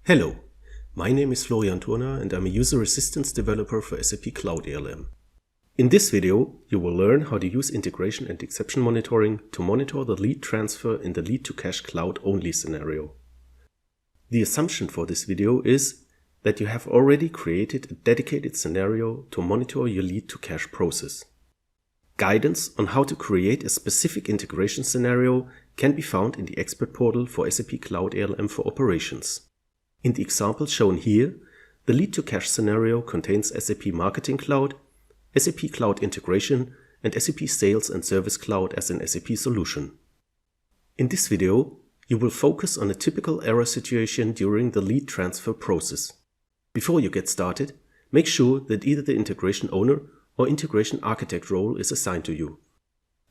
Hello, my name is Florian Turner and I'm a user assistance developer for SAP Cloud ALM. In this video, you will learn how to use integration and exception monitoring to monitor the lead transfer in the lead-to-cash cloud only scenario. The assumption for this video is that you have already created a dedicated scenario to monitor your lead-to-cash process. Guidance on how to create a specific integration scenario can be found in the expert portal for SAP Cloud ALM for operations. In the example shown here, the lead-to-cash scenario contains SAP Marketing Cloud, SAP Cloud Integration, and SAP Sales and Service Cloud as an SAP solution. In this video, you will focus on a typical error situation during the lead transfer process. Before you get started, make sure that either the integration owner or integration architect role is assigned to you.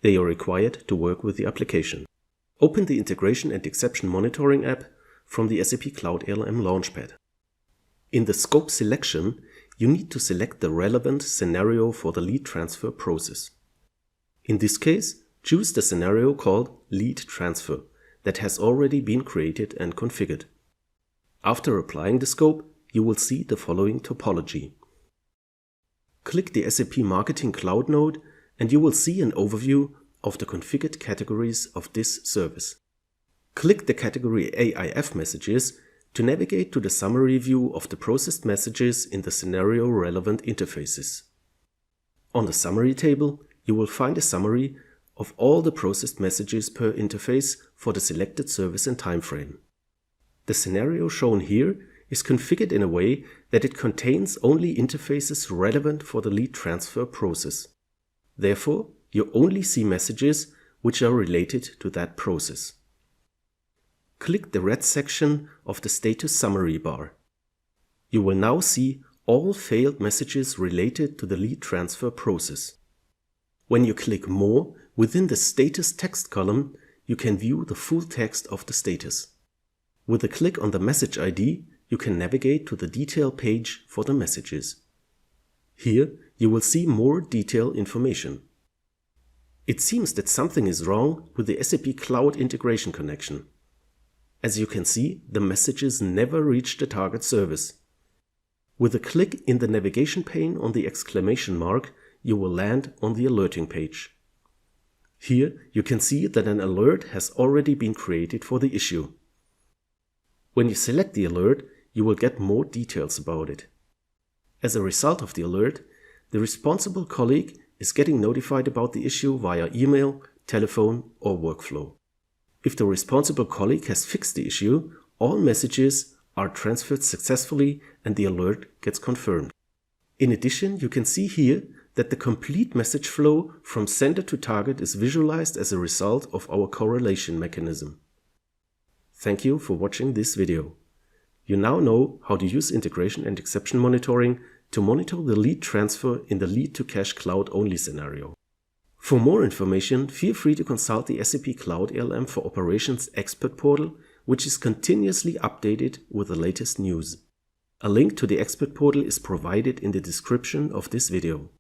They are required to work with the application. Open the Integration and Exception Monitoring app from the SAP Cloud ALM Launchpad. In the Scope selection, you need to select the relevant scenario for the lead transfer process. In this case, choose the scenario called Lead Transfer that has already been created and configured. After applying the scope, you will see the following topology. Click the SAP Marketing Cloud node and you will see an overview of the configured categories of this service. Click the category AIF messages to navigate to the summary view of the processed messages in the scenario relevant interfaces. On the summary table, you will find a summary of all the processed messages per interface for the selected service and timeframe. The scenario shown here is configured in a way that it contains only interfaces relevant for the lead transfer process. Therefore, you only see messages which are related to that process. Click the red section of the status summary bar. You will now see all failed messages related to the lead transfer process. When you click More within the status text column, you can view the full text of the status. With a click on the message ID, you can navigate to the detail page for the messages. Here, you will see more detailed information. It seems that something is wrong with the SAP Cloud integration connection. As you can see, the messages never reach the target service. With a click in the navigation pane on the exclamation mark, you will land on the alerting page. Here you can see that an alert has already been created for the issue. When you select the alert, you will get more details about it. As a result of the alert, the responsible colleague is getting notified about the issue via email, telephone, or workflow. If the responsible colleague has fixed the issue, all messages are transferred successfully and the alert gets confirmed. In addition, you can see here that the complete message flow from sender to target is visualized as a result of our correlation mechanism. Thank you for watching this video. You now know how to use integration and exception monitoring to monitor the lead transfer in the lead-to-cash cloud only scenario. For more information, feel free to consult the SAP Cloud ALM for Operations expert portal, which is continuously updated with the latest news. A link to the expert portal is provided in the description of this video.